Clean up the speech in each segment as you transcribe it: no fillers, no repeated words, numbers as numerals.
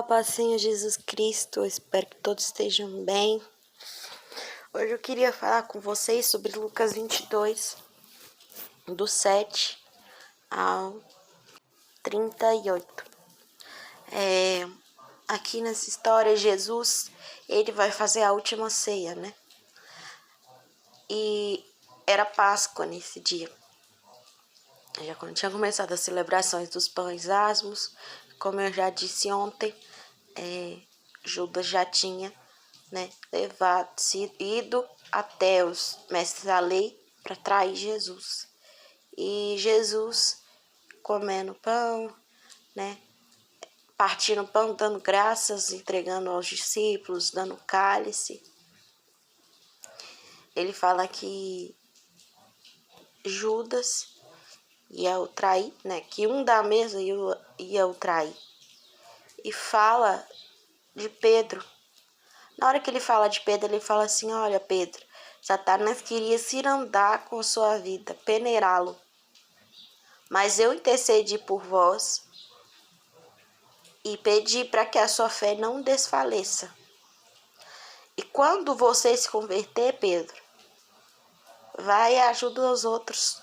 pessoal, passinho Jesus Cristo, espero que todos estejam bem. Hoje eu queria falar com vocês sobre Lucas 22, do 7 ao 38. Aqui nessa história, Jesus, ele vai fazer a última ceia, né? E era Páscoa nesse dia. Já quando tinha começado as celebrações dos pães asmos, como eu já disse ontem, Judas já tinha, ido até os mestres da lei para trair Jesus. E Jesus comendo pão, partindo pão, dando graças, entregando aos discípulos, dando cálice. Ele fala que Judas ia o trair, que um da mesa ia o trair. E fala de Pedro. Na hora que ele fala de Pedro, ele fala assim: olha, Pedro, Satanás queria cirandar com sua vida, peneirá-lo. Mas eu intercedi por vós e pedi para que a sua fé não desfaleça. E quando você se converter, Pedro, vai e ajuda os outros,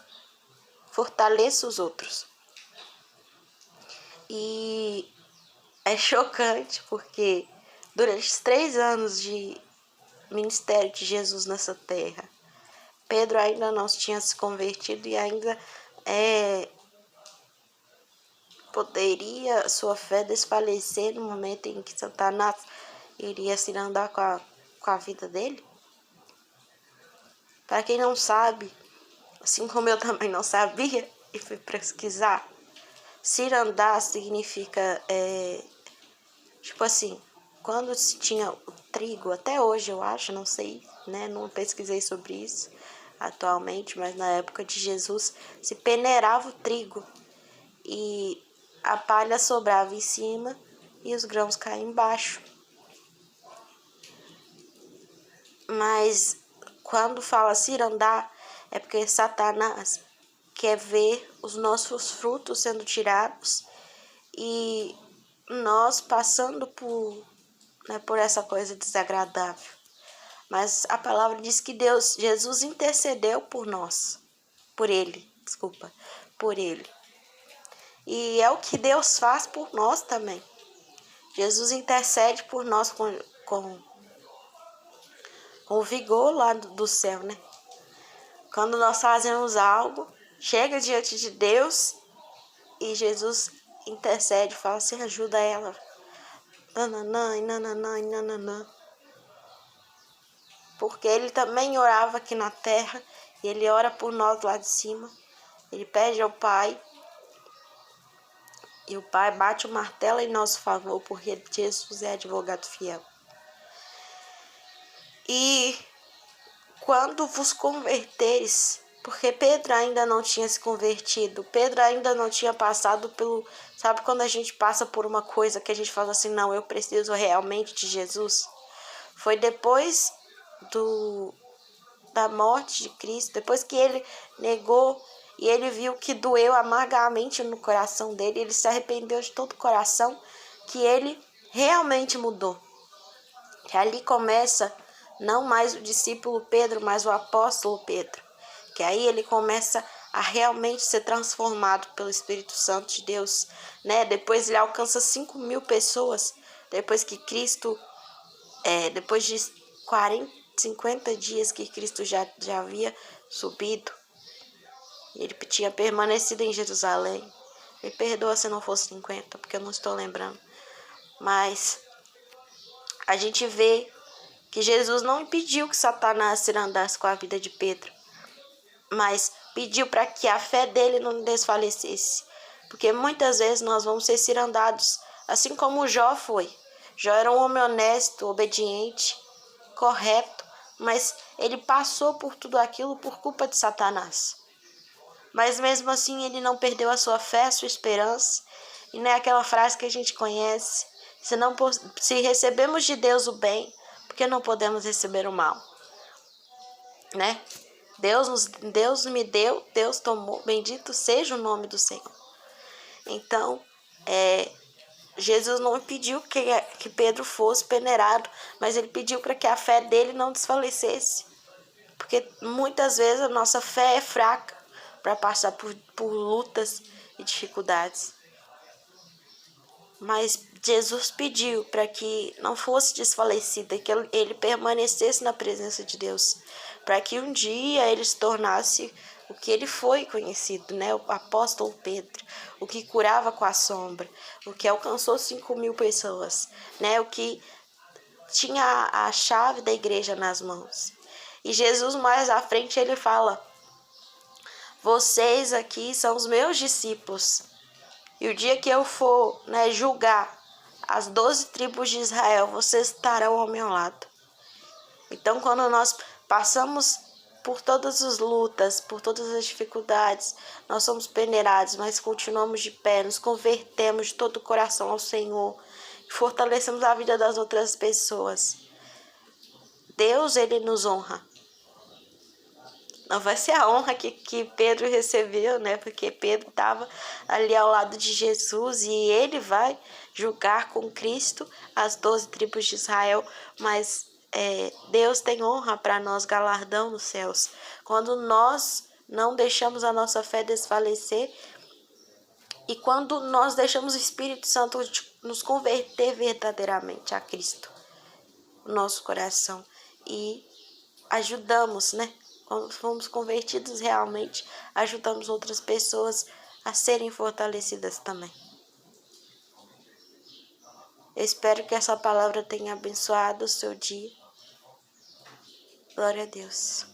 fortaleça os outros. E é chocante porque durante os 3 anos de ministério de Jesus nessa terra, Pedro ainda não tinha se convertido e ainda poderia sua fé desfalecer no momento em que Satanás iria se andar com a vida dele. Para quem não sabe, assim como eu também não sabia e fui pesquisar, cirandar significa, quando se tinha o trigo, até hoje eu acho, não sei, não pesquisei sobre isso atualmente, mas na época de Jesus se peneirava o trigo e a palha sobrava em cima e os grãos caíam embaixo. Mas quando fala cirandar, é porque Satanás quer ver os nossos frutos sendo tirados e nós passando por essa coisa desagradável. Mas a palavra diz que Jesus intercedeu por ele. E é o que Deus faz por nós também. Jesus intercede por nós com vigor lá do céu, Quando nós fazemos algo, chega diante de Deus e Jesus intercede, fala assim: ajuda ela. Nananã. Porque ele também orava aqui na terra e ele ora por nós lá de cima. Ele pede ao Pai e o Pai bate o martelo em nosso favor, porque Jesus é advogado fiel. E quando vos converteres, porque Pedro ainda não tinha se convertido, Pedro ainda não tinha passado pelo... Sabe quando a gente passa por uma coisa que a gente fala assim: não, eu preciso realmente de Jesus? Foi depois da morte de Cristo, depois que ele negou e ele viu que doeu amargamente no coração dele, ele se arrependeu de todo o coração, que ele realmente mudou. Que ali começa não mais o discípulo Pedro, mas o apóstolo Pedro. Que aí ele começa a realmente ser transformado pelo Espírito Santo de Deus, Depois ele alcança 5.000 pessoas, depois que Cristo, depois de 50 dias que Cristo já havia subido, ele tinha permanecido em Jerusalém. Me perdoa se não fosse 50, porque eu não estou lembrando. Mas a gente vê que Jesus não impediu que Satanás cirandasse com a vida de Pedro, mas pediu para que a fé dele não desfalecesse. Porque muitas vezes nós vamos ser cirandados, assim como Jó foi. Jó era um homem honesto, obediente, correto, mas ele passou por tudo aquilo por culpa de Satanás. Mas mesmo assim ele não perdeu a sua fé, a sua esperança. E não é aquela frase que a gente conhece: se recebemos de Deus o bem, porque não podemos receber o mal, Deus me deu, Deus tomou, bendito seja o nome do Senhor. Então, Jesus não pediu que Pedro fosse peneirado, mas ele pediu para que a fé dele não desfalecesse. Porque muitas vezes a nossa fé é fraca para passar por lutas e dificuldades. Mas Jesus pediu para que não fosse desfalecida, que ele permanecesse na presença de Deus, para que um dia ele se tornasse o que ele foi conhecido, né? O apóstolo Pedro, o que curava com a sombra, o que alcançou 5.000 pessoas, né? O que tinha a chave da igreja nas mãos. E Jesus mais à frente ele fala: vocês aqui são os meus discípulos. E o dia que eu for, né, julgar as 12 tribos de Israel, vocês estarão ao meu lado. Então, quando nós passamos por todas as lutas, por todas as dificuldades, nós somos peneirados, mas continuamos de pé, nos convertemos de todo o coração ao Senhor, fortalecemos a vida das outras pessoas. Deus, ele nos honra. Não vai ser a honra que Pedro recebeu, né? Porque Pedro estava ali ao lado de Jesus e ele vai julgar com Cristo as 12 tribos de Israel. Mas Deus tem honra para nós, galardão nos céus. Quando nós não deixamos a nossa fé desfalecer e quando nós deixamos o Espírito Santo nos converter verdadeiramente a Cristo, o nosso coração, e ajudamos, né? Quando fomos convertidos realmente, ajudamos outras pessoas a serem fortalecidas também. Eu espero que essa palavra tenha abençoado o seu dia. Glória a Deus.